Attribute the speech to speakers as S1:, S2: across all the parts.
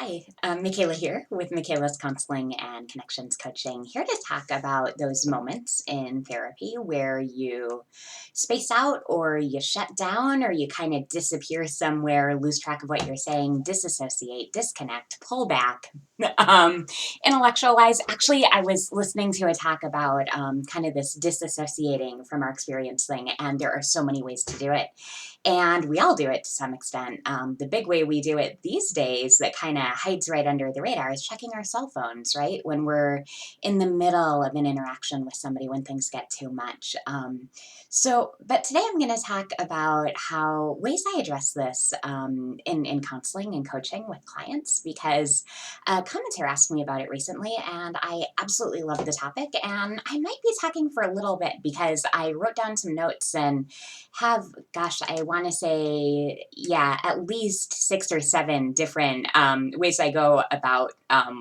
S1: Hi, Michaela here with Michaela's Counseling and Connections Coaching, here to talk about those moments in therapy where you space out or you shut down or you kind of disappear somewhere, lose track of what you're saying, disassociate, disconnect, pull back, um, intellectualize. Actually, I was listening to a talk about kind of this disassociating from our experience thing, and there are so many ways to do it. And we all do it to some extent. The big way we do it these days that kind of hides right under the radar is checking our cell phones, right? When we're in the middle of an interaction with somebody, when things get too much. But today I'm going to talk about how ways I address this in counseling and coaching with clients, because a commenter asked me about it recently and I absolutely love the topic. And I might be talking for a little bit because I wrote down some notes and have, gosh, I want to say, yeah, at least 6 or 7 different ways I go about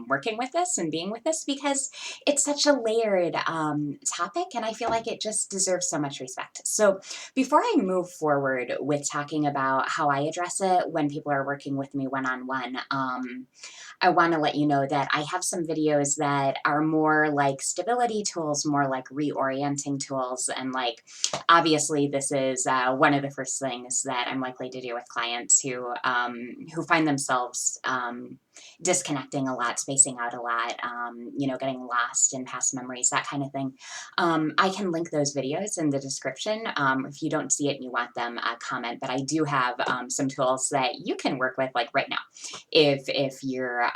S1: working with this and being with this, because it's such a layered topic and I feel like it just deserves so much respect. So before I move forward with talking about how I address it when people are working with me one-on-one, I want to let you know that I have some videos that are more like stability tools, more like reorienting tools. And like, obviously this is one of the first things that I'm likely to do with clients who find themselves disconnecting a lot, spacing out a lot, getting lost in past memories, that kind of thing. I can link those videos in the description. If you don't see it and you want them, comment. But I do have some tools that you can work with like right now if you're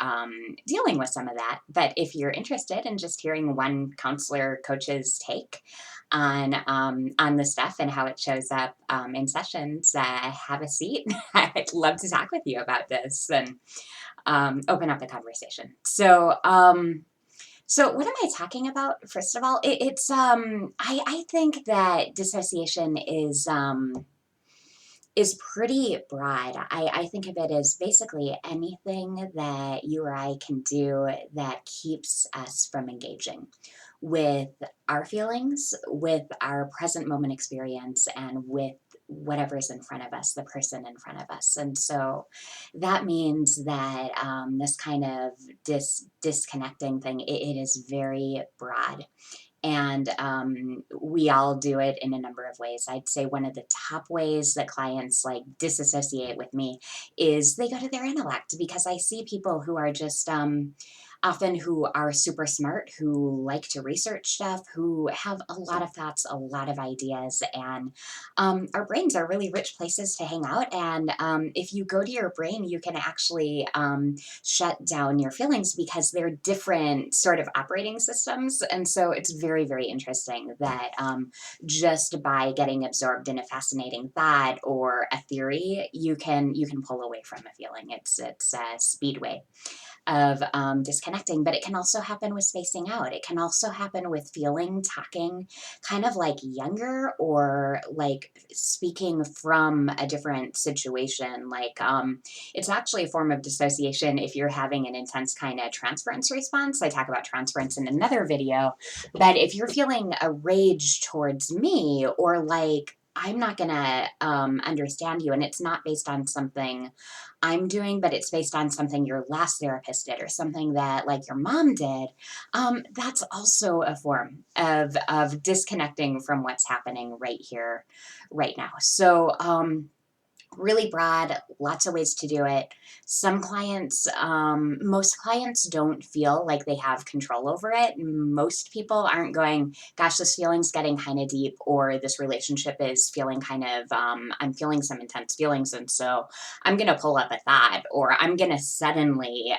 S1: dealing with some of that. But if you're interested in just hearing one counselor coach's take on the stuff and how it shows up in sessions, have a seat. I'd love to talk with you about this and open up the conversation. So what am I talking about? First of all, I think that dissociation is pretty broad. I think of it as basically anything that you or I can do that keeps us from engaging with our feelings, with our present moment experience, and with whatever's in front of us, the person in front of us. And so that means that this kind of disconnecting thing, it is very broad. And we all do it in a number of ways. I'd say one of the top ways that clients like disassociate with me is they go to their intellect, because I see people who are just often who are super smart, who like to research stuff, who have a lot of thoughts, a lot of ideas. And our brains are really rich places to hang out. And if you go to your brain, you can actually shut down your feelings because they're different sort of operating systems. And so it's very, very interesting that just by getting absorbed in a fascinating thought or a theory, you can pull away from a feeling. It's a speedway of disconnecting, but it can also happen with spacing out. It can also happen with talking kind of like younger, or like speaking from a different situation. Like it's actually a form of dissociation if you're having an intense kind of transference response. I talk about transference in another video, but if you're feeling a rage towards me, or like I'm not gonna understand you, and it's not based on something I'm doing, but it's based on something your last therapist did or something that like your mom did, that's also a form of disconnecting from what's happening right here, right now. So really broad, lots of ways to do it. Some clients, most clients don't feel like they have control over it. Most people aren't going, gosh, this feeling's getting kind of deep, or this relationship is feeling kind of, I'm feeling some intense feelings. And so I'm going to pull up a thought, or I'm going to suddenly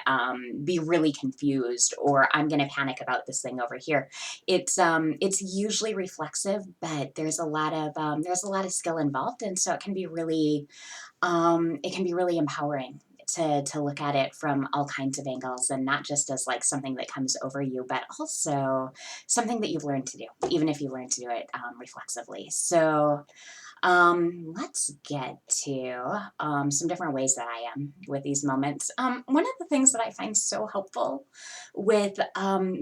S1: be really confused, or I'm going to panic about this thing over here. It's usually reflexive, but there's a lot of skill involved. And so it can be really empowering to look at it from all kinds of angles, and not just as like something that comes over you, but also something that you've learned to do, even if you learn to do it reflexively. So let's get to some different ways that I am with these moments. One of the things that I find so helpful with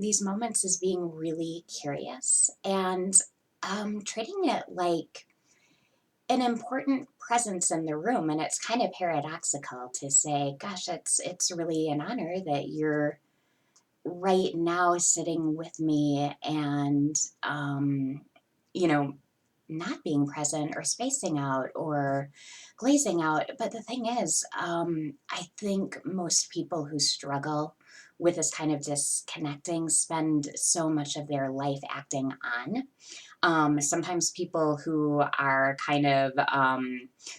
S1: these moments is being really curious and treating it like an important presence in the room. And it's kind of paradoxical to say, gosh, it's really an honor that you're right now sitting with me and, you know, not being present or spacing out or glazing out. But the thing is, I think most people who struggle with this kind of disconnecting spend so much of their life acting on. Sometimes people who are kind of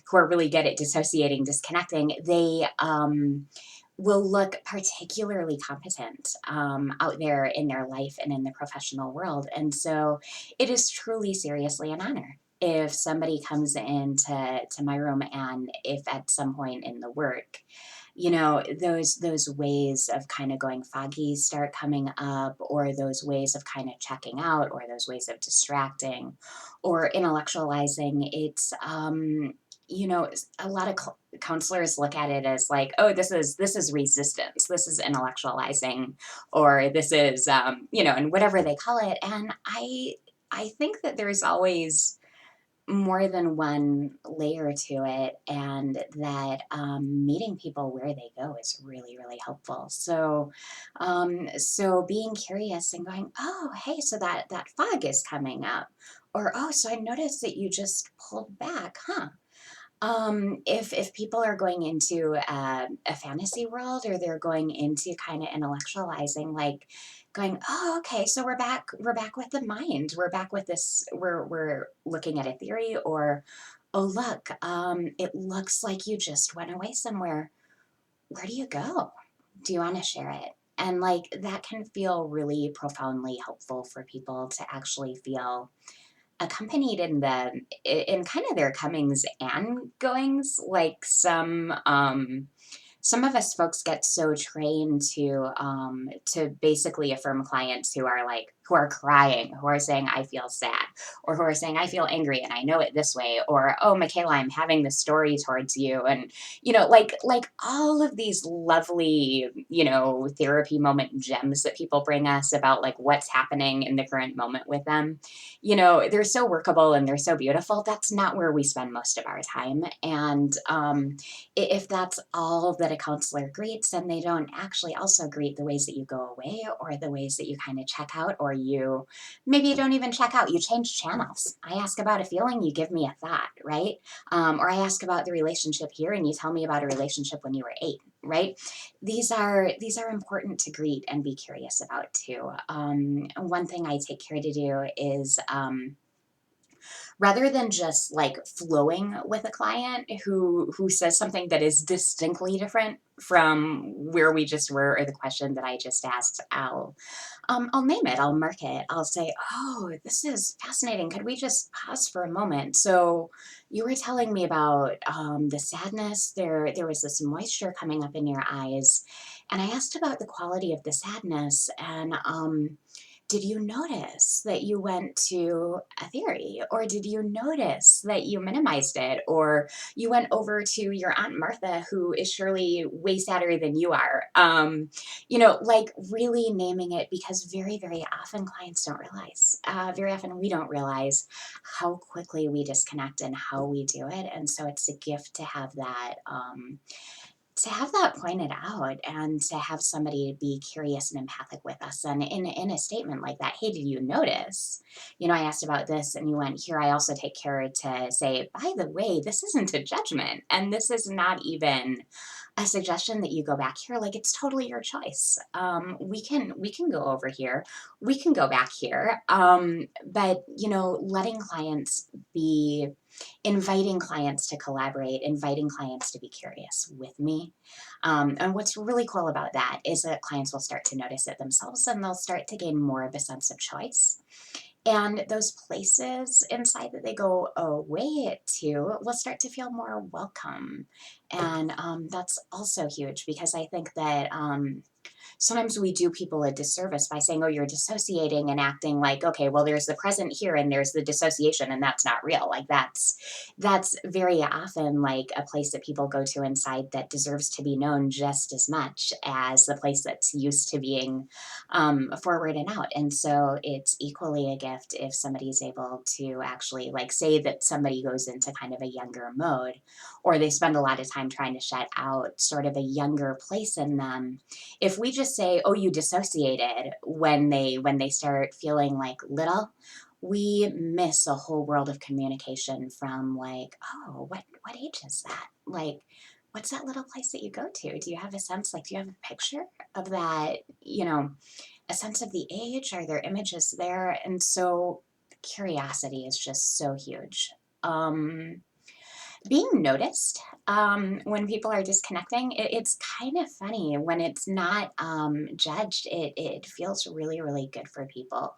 S1: who are really good at dissociating, disconnecting, they will look particularly competent out there in their life and in the professional world. And so it is truly seriously an honor if somebody comes into my room, and if at some point in the work, those ways of kind of going foggy start coming up, or those ways of kind of checking out, or those ways of distracting or intellectualizing. It's a lot of counselors look at it as like, oh, this is resistance, this is intellectualizing, or this is and whatever they call it. And I think that there's always more than one layer to it, and that meeting people where they go is really, really helpful. So being curious and going, oh, hey, so that fog is coming up, or oh, so I noticed that you just pulled back, huh? If people are going into a fantasy world, or they're going into kind of intellectualizing, like going, oh, okay, so we're back with the mind, we're back with this, we're looking at a theory, or oh, look, it looks like you just went away somewhere. Where do you go? Do you want to share it? And like that can feel really profoundly helpful for people to actually feel accompanied in kind of their comings and goings. Like some of us folks get so trained to basically affirm clients who are crying, who are saying I feel sad, or who are saying I feel angry and I know it this way, or oh, Michaela, I'm having this story towards you. And like all of these lovely therapy moment gems that people bring us about like what's happening in the current moment with them. They're so workable and they're so beautiful. That's not where we spend most of our time. And if that's all that a counselor greets, and they don't actually also greet the ways that you go away, or the ways that you kind of check out, or maybe you don't even check out, you change channels. I ask about a feeling, you give me a thought, right? Or I ask about the relationship here, and you tell me about a relationship when you were 8, right? These are important to greet and be curious about too. One thing I take care to do is, rather than just like flowing with a client who says something that is distinctly different from where we just were, or the question that I just asked, I'll name it, I'll mark it, I'll say, oh, this is fascinating, could we just pause for a moment? So you were telling me about the sadness, there was this moisture coming up in your eyes, and I asked about the quality of the sadness, and did you notice that you went to a theory? Or did you notice that you minimized it? Or you went over to your Aunt Martha, who is surely way sadder than you are? Like really naming it, because very, very often clients don't realize, very often we don't realize how quickly we disconnect and how we do it. And so it's a gift to have that. To have that pointed out, and to have somebody be curious and empathic with us, and in a statement like that, hey, did you notice, I asked about this and you went here, I also take care to say, by the way, this isn't a judgment, and this is not even a suggestion that you go back here. Like, it's totally your choice. We can go over here, we can go back here, but letting clients be, inviting clients to collaborate, inviting clients to be curious with me. And what's really cool about that is that clients will start to notice it themselves, and they'll start to gain more of a sense of choice. And those places inside that they go away to will start to feel more welcome And that's also huge because I think that sometimes we do people a disservice by saying, oh, you're dissociating and acting like, okay, well, there's the present here and there's the dissociation, and that's not real. Like that's very often like a place that people go to inside that deserves to be known just as much as the place that's used to being forward and out. And so it's equally a gift if somebody's able to actually like say that somebody goes into kind of a younger mode, or they spend a lot of time trying to shut out sort of a younger place in them. If we just say, oh, you dissociated when they start feeling like little, we miss a whole world of communication from like, oh, what age is that? Like, what's that little place that you go to? Do you have a sense, like, do you have a picture of that, a sense of the age? Are there images there? And so curiosity is just so huge. Um, Being noticed when people are disconnecting, it's kind of funny when it's not judged. It feels really really good for people,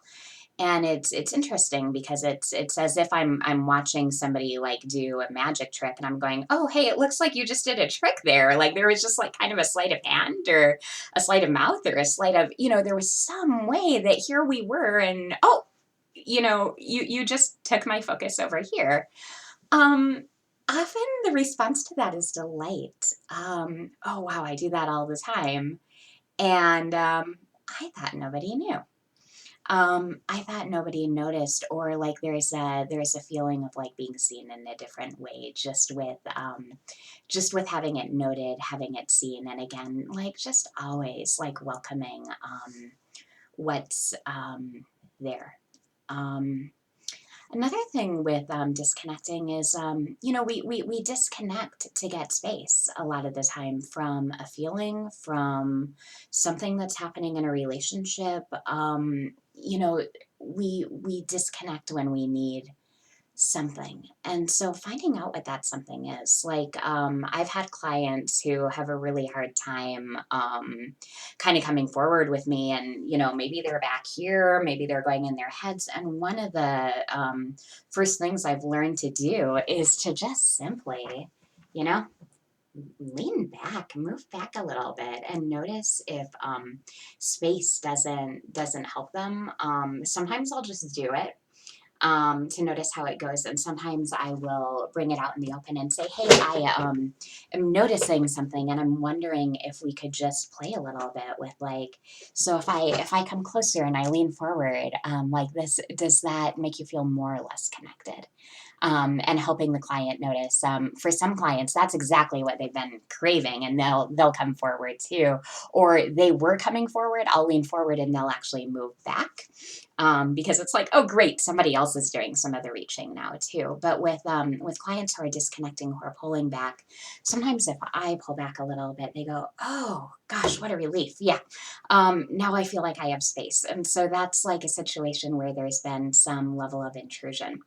S1: and it's interesting because it's as if I'm watching somebody like do a magic trick, and I'm going, oh hey, it looks like you just did a trick there. Like there was just like kind of a sleight of hand or a sleight of mouth or a sleight of there was some way that here we were, and oh you just took my focus over here. um, Often the response to that is delight. Oh, wow, I do that all the time. And I thought nobody knew. I thought nobody noticed, or like there's a feeling of like being seen in a different way, just with having it noted, having it seen, and again, like just always like welcoming what's there. Um, Another thing with disconnecting is, we disconnect to get space a lot of the time from a feeling, from something that's happening in a relationship. We disconnect when we need something. And so finding out what that something is, like I've had clients who have a really hard time kind of coming forward with me, and maybe they're back here, maybe they're going in their heads. And one of the first things I've learned to do is to just simply, you know, lean back, move back a little bit, and notice if space doesn't help them. Sometimes I'll just do it to notice how it goes. And sometimes I will bring it out in the open and say, hey, I am noticing something, and I'm wondering if we could just play a little bit with like, so if I come closer and I lean forward like this, does that make you feel more or less connected? And helping the client notice. For some clients, that's exactly what they've been craving, and they'll come forward too. Or they were coming forward, I'll lean forward, and they'll actually move back because it's like, oh great, somebody else is doing some of the reaching now too. But with clients who are disconnecting, who are pulling back, sometimes if I pull back a little bit, they go, oh gosh, what a relief. Yeah, now I feel like I have space. And so that's like a situation where there's been some level of intrusion.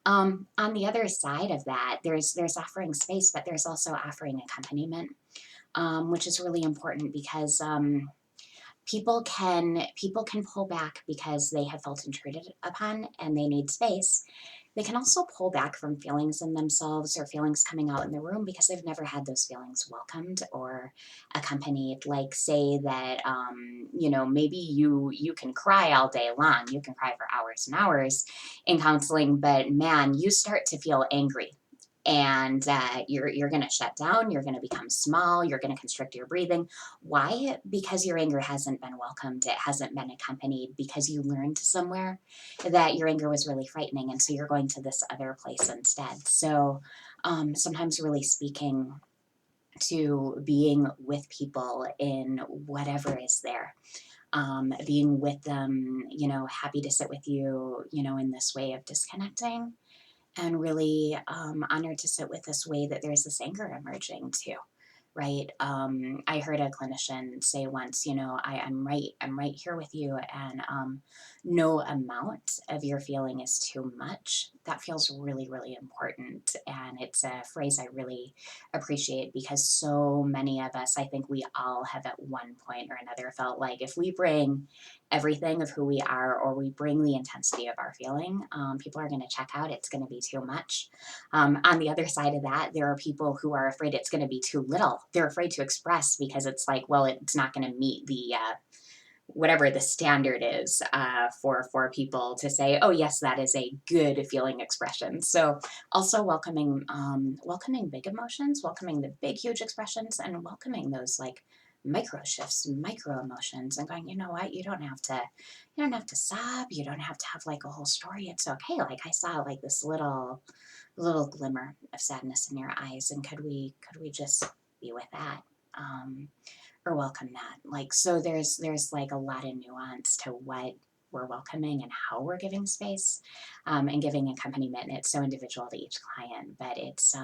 S1: On the other side of that, there's offering space, but there's also offering accompaniment, which is really important because people can pull back because they have felt intruded upon and they need space. They can also pull back from feelings in themselves or feelings coming out in the room because they've never had those feelings welcomed or accompanied. Like say that maybe you can cry all day long, you can cry for hours and hours in counseling, but man, you start to feel angry, and you're going to shut down, you're going to become small, you're going to constrict your breathing. Why? Because your anger hasn't been welcomed, it hasn't been accompanied, because you learned somewhere that your anger was really frightening, and so you're going to this other place instead. So sometimes really speaking to being with people in whatever is there, being with them, happy to sit with you, in this way of disconnecting, and really honored to sit with this way that there's this anger emerging too, right? I heard a clinician say once, I'm right here with you, and no amount of your feeling is too much. That feels really really important, and it's a phrase I really appreciate because so many of us, I think we all have at one point or another felt like if we bring everything of who we are, or we bring the intensity of our feeling, people are going to check out. It's going to be too much. On the other side of that, there are people who are afraid it's going to be too little. They're afraid to express because it's like, well, it's not going to meet the whatever the standard is for people to say, oh yes, that is a good feeling expression. So also welcoming big emotions, welcoming the big huge expressions, and welcoming those like micro shifts, micro emotions, and going, you know what, you don't have to sob, you don't have to have like a whole story. It's okay. Like I saw like this little glimmer of sadness in your eyes, and could we just be with that? Or welcome that. Like, so there's like a lot of nuance to what we're welcoming and how we're giving space, and giving accompaniment. And it's so individual to each client, but it's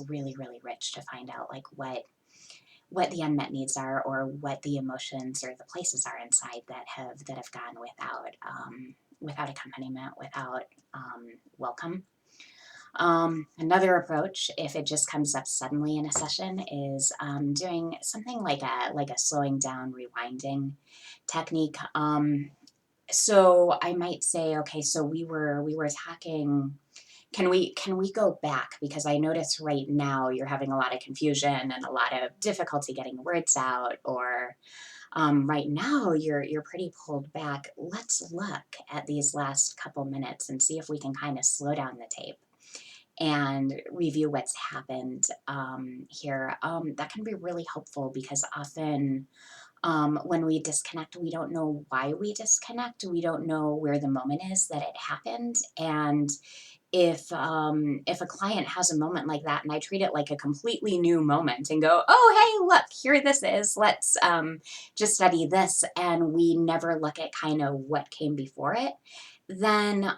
S1: really really rich to find out like what the unmet needs are, or what the emotions or the places are inside that have gone without accompaniment, without welcome. Another approach, if it just comes up suddenly in a session, is doing something like a slowing down, rewinding technique. So I might say, okay, so we were talking. Can we go back, because I notice right now you're having a lot of confusion and a lot of difficulty getting words out, or right now you're pretty pulled back. Let's look at these last couple minutes and see if we can kind of slow down the tape and review what's happened here. That can be really helpful, because often when we disconnect, we don't know why we disconnect. We don't know where the moment is that it happened. And if a client has a moment like that, and I treat it like a completely new moment and go, oh hey, look, here this is. Let's just study this, and we never look at kind of what came before it, then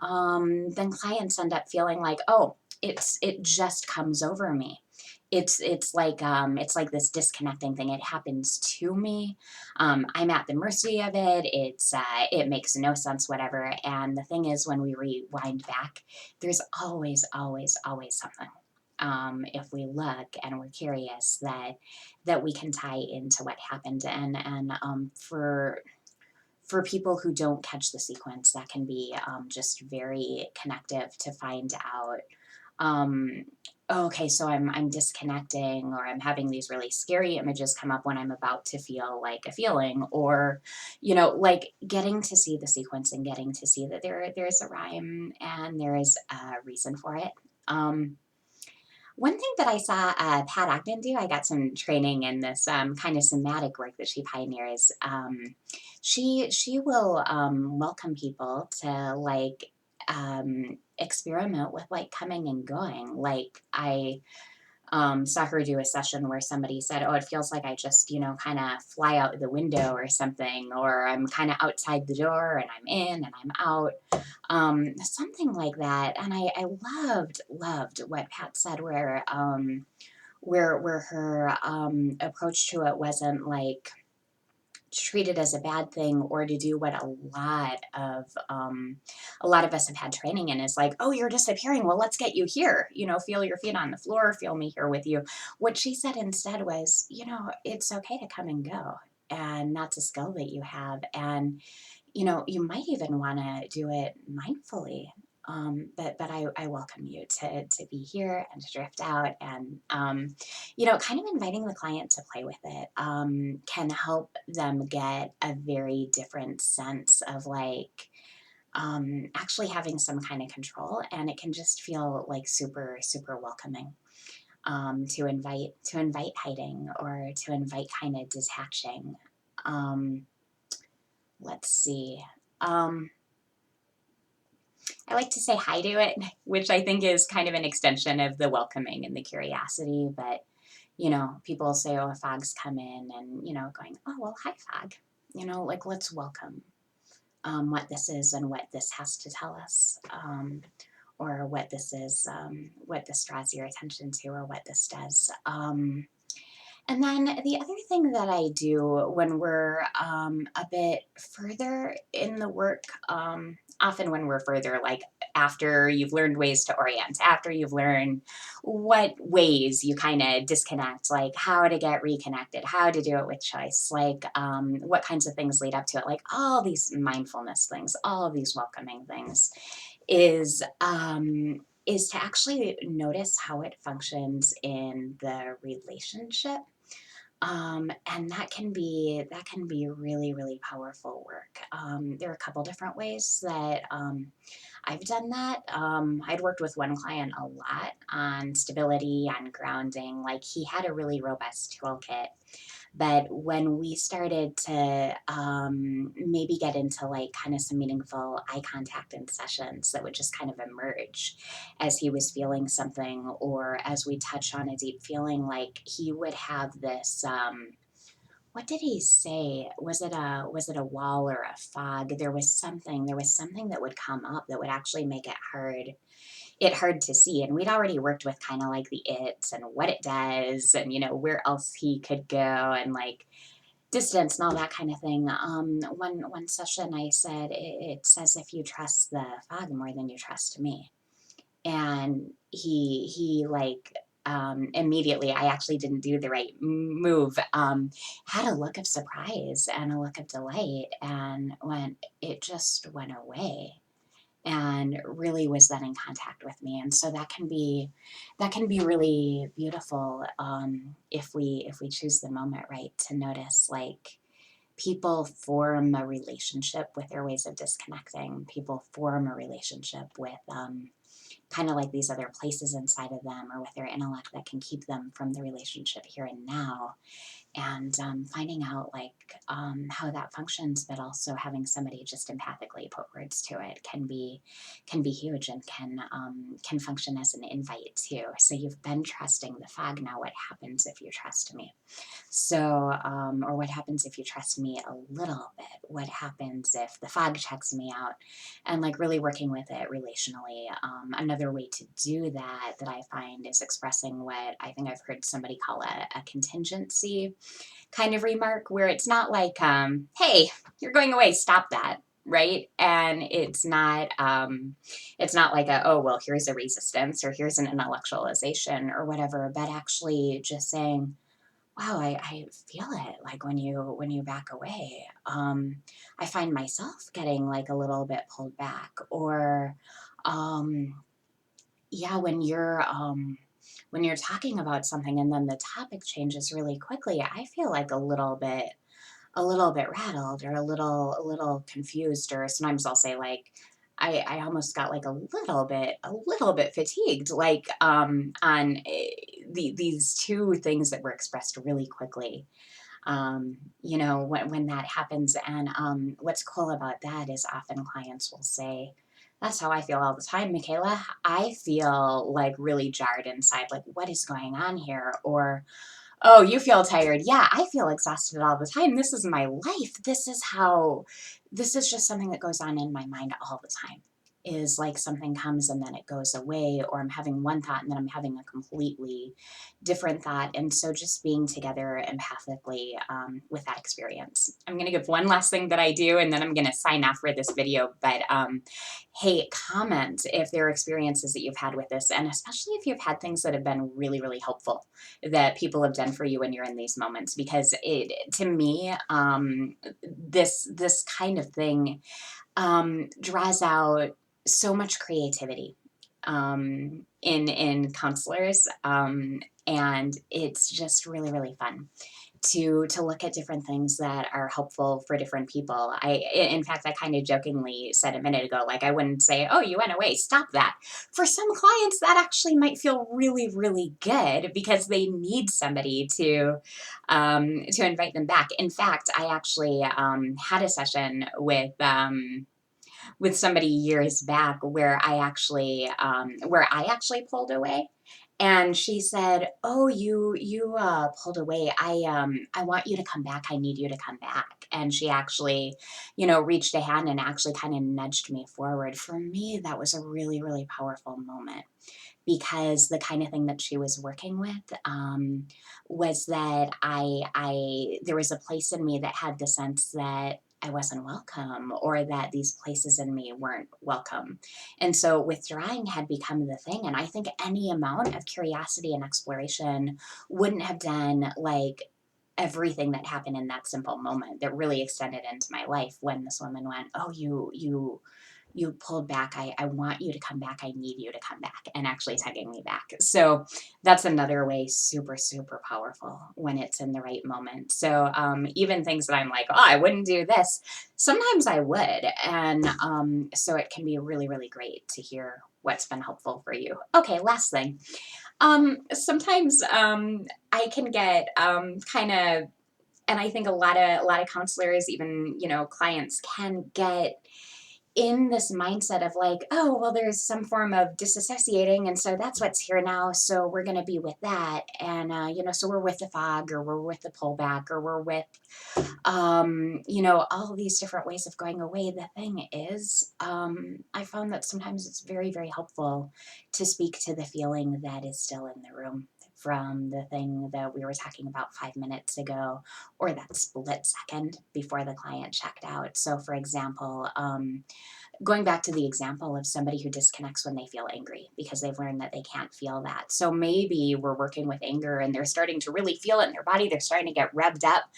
S1: clients end up feeling like, oh, it just comes over me. It's like this disconnecting thing. It happens to me. I'm at the mercy of it. It makes no sense, whatever. And the thing is, when we rewind back, there's always something. If we look and we're curious, that we can tie into what happened. And for people who don't catch the sequence, that can be just very connective to find out. Um, okay, so I'm disconnecting, or I'm having these really scary images come up when I'm about to feel like a feeling, or like getting to see the sequence and getting to see that there's a rhyme and there is a reason for it. Um, One thing that I saw Pat Ogden do, I got some training in this kind of somatic work that she pioneers. She will welcome people to like experiment with like coming and going. Like I saw her do a session where somebody said, oh, it feels like I just, kind of fly out the window or something, or I'm kind of outside the door and I'm in and I'm out, something like that. And I loved what Pat said, where her approach to it wasn't like to treat it as a bad thing, or to do what a lot of us have had training in, is like, oh, you're disappearing, well, let's get you here, feel your feet on the floor, feel me here with you. What she said instead was, it's okay to come and go, and that's a skill that you have. And you might even want to do it mindfully. But I welcome you to be here and to drift out, and kind of inviting the client to play with it can help them get a very different sense of like actually having some kind of control, and it can just feel like super super welcoming, to invite hiding, or to invite kind of detaching. Um, let's see. Um, I like to say hi to it, which I think is kind of an extension of the welcoming and the curiosity. But, people say, oh, fogs come in, and, going, oh, well, hi, fog. Like, let's welcome what this is and what this has to tell us, or what this is, what this draws your attention to, or what this does. And then the other thing that I do when we're a bit further in the work, often when we're further, like after you've learned ways to orient, after you've learned what ways you kind of disconnect, like how to get reconnected, how to do it with choice, like what kinds of things lead up to it, like all these mindfulness things, all of these welcoming things, is to actually notice how it functions in the relationship, and that can be really really powerful work. There are a couple different ways that I've done that. I'd worked with one client a lot on stability, on grounding. Like he had a really robust toolkit. But when we started to maybe get into like kind of some meaningful eye contact in sessions that would just kind of emerge as he was feeling something, or as we touch on a deep feeling, like he would have this. What did he say? Was it a wall or a fog? There was something that would come up that would actually make it hard to see. And we'd already worked with kind of like the its and what it does, and where else he could go, and like distance and all that kind of thing. One session I said, it says if you trust the fog more than you trust me. And he like immediately, I actually didn't do the right move, had a look of surprise and a look of delight, and it just went away, and really was then in contact with me. And so that can be really beautiful, if we choose the moment right to notice, like people form a relationship with their ways of disconnecting. People form a relationship with kind of like these other places inside of them, or with their intellect that can keep them from the relationship here and now. And finding out like how that functions, but also having somebody just empathically put words to it can be huge, and can function as an invite too. So you've been trusting the fog. Now what happens if you trust me? So, or what happens if you trust me a little bit? What happens if the fog checks me out? And like really working with it relationally. Another way to do that I find is expressing what I think I've heard somebody call a contingency kind of remark, where it's not like, hey, you're going away, stop that. Right. And it's not like oh, well, here's a resistance, or here's an intellectualization or whatever, but actually just saying, wow, I feel it. Like when you back away, I find myself getting like a little bit pulled back, or um, yeah, when you're talking about something and then the topic changes really quickly, I feel like a little bit rattled, or a little confused, or sometimes I'll say like I almost got like a little bit fatigued, like on these two things that were expressed really quickly. When that happens. And what's cool about that is often clients will say, that's how I feel all the time, Michaela. I feel like really jarred inside, like what is going on here? Or, oh, you feel tired. Yeah, I feel exhausted all the time. This is my life. This is just something that goes on in my mind all the time. Is like something comes and then it goes away, or I'm having one thought and then I'm having a completely different thought. And so just being together empathically with that experience. I'm going to give one last thing that I do, and then I'm going to sign off for this video. But hey, comment if there are experiences that you've had with this, and especially if you've had things that have been really, really helpful that people have done for you when you're in these moments. Because to me, this kind of thing draws out so much creativity in counselors, and it's just really really fun to look at different things that are helpful for different people. In fact, I kind of jokingly said a minute ago, like I wouldn't say, "Oh, you went away, stop that." For some clients, that actually might feel really, really good, because they need somebody to invite them back. In fact, I actually had a session with somebody years back where I actually pulled away, and she said, "Oh, you pulled away. I want you to come back. I need you to come back." And she actually, reached a hand and actually kind of nudged me forward. For me, that was a really really powerful moment, because the kind of thing that she was working with was that I there was a place in me that had the sense that I wasn't welcome or that these places in me weren't welcome. And so withdrawing had become the thing. And I think any amount of curiosity and exploration wouldn't have done like everything that happened in that simple moment that really extended into my life when this woman went, oh, you pulled back. I want you to come back. I need you to come back, and actually taking me back. So that's another way super, super powerful when it's in the right moment. So even things that I'm like, oh, I wouldn't do this. Sometimes I would. And so it can be really, really great to hear what's been helpful for you. Okay, last thing. Sometimes I can get kind of, and I think a lot of counselors, even clients, can get in this mindset of like, oh, well, there's some form of disassociating. And so that's what's here now. So we're going to be with that. And, so we're with the fog or we're with the pullback or we're with, all these different ways of going away. The thing is, I found that sometimes it's very, very helpful to speak to the feeling that is still in the room from the thing that we were talking about 5 minutes ago, or that split second before the client checked out. So, for example, going back to the example of somebody who disconnects when they feel angry because they've learned that they can't feel that. So maybe we're working with anger and they're starting to really feel it in their body. They're starting to get revved up.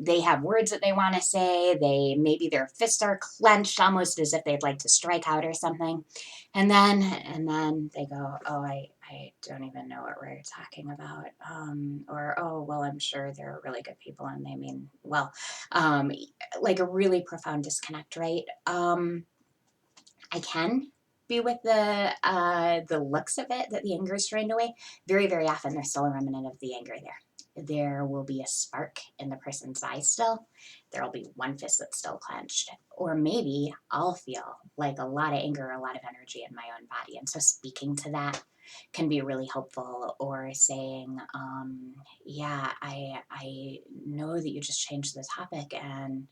S1: They have words that they want to say. Maybe their fists are clenched almost as if they'd like to strike out or something. And then they go, oh, I don't even know what we're talking about. Or, oh, well, I'm sure they're really good people and they mean well. Um, like a really profound disconnect, right? I can be with the looks of it that the anger is drained away. Very, very often there's still a remnant of the anger there. There will be a spark in the person's eye still. There will be one fist that's still clenched. Or maybe I'll feel like a lot of anger, a lot of energy in my own body. And so speaking to that can be really helpful. Or saying, yeah, I know that you just changed the topic and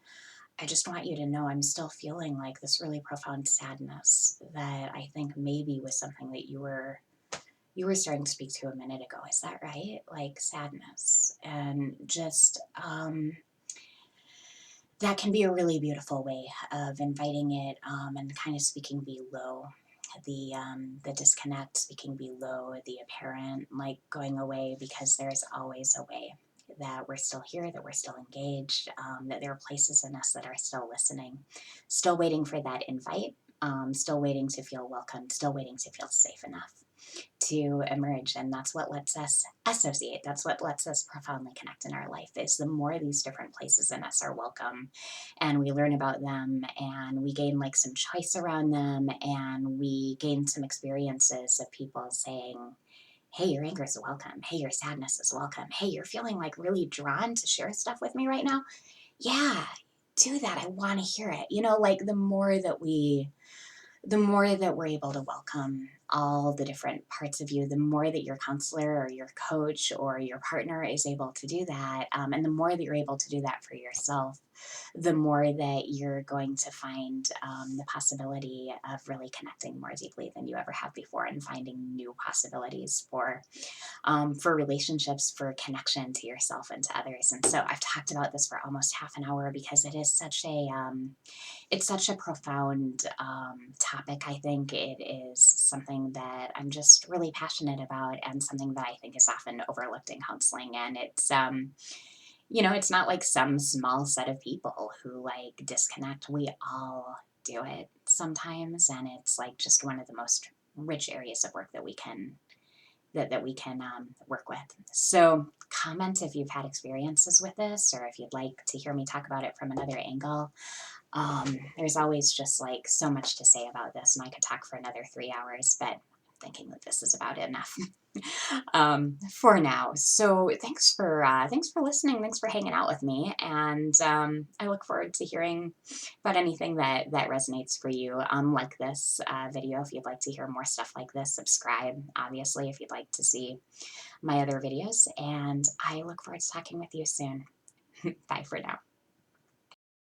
S1: I just want you to know I'm still feeling like this really profound sadness that I think maybe was something that you were starting to speak to a minute ago. Is that right? Like sadness. And just that can be a really beautiful way of inviting it and kind of speaking below the disconnect, speaking below the apparent, like going away, because there's always a way that we're still here, that we're still engaged, that there are places in us that are still listening, still waiting for that invite, still waiting to feel welcomed, still waiting to feel safe enough to emerge. And that's what lets us associate. That's what lets us profoundly connect in our life, is the more these different places in us are welcome and we learn about them and we gain like some choice around them and we gain some experiences of people saying, hey, your anger is welcome. Hey, your sadness is welcome. Hey, you're feeling like really drawn to share stuff with me right now. Yeah, do that. I want to hear it. Like the more that we're able to welcome all the different parts of you, the more that your counselor or your coach or your partner is able to do that, and the more that you're able to do that for yourself, the more that you're going to find the possibility of really connecting more deeply than you ever have before, and finding new possibilities for relationships, for connection to yourself and to others. And so I've talked about this for almost half an hour because it is such a profound topic. I think it is something that I'm just really passionate about, and something that I think is often overlooked in counseling. And it's not like some small set of people who like disconnect. We all do it sometimes, and it's like just one of the most rich areas of work that we can work with. So comment if you've had experiences with this, or if you'd like to hear me talk about it from another angle. There's always just like so much to say about this, and I could talk for another 3 hours, but I'm thinking that this is about enough for now. So thanks for listening. Thanks for hanging out with me, and I look forward to hearing about anything that resonates for you. Like this video, if you'd like to hear more stuff like this, subscribe. Obviously, if you'd like to see my other videos, and I look forward to talking with you soon. Bye for now.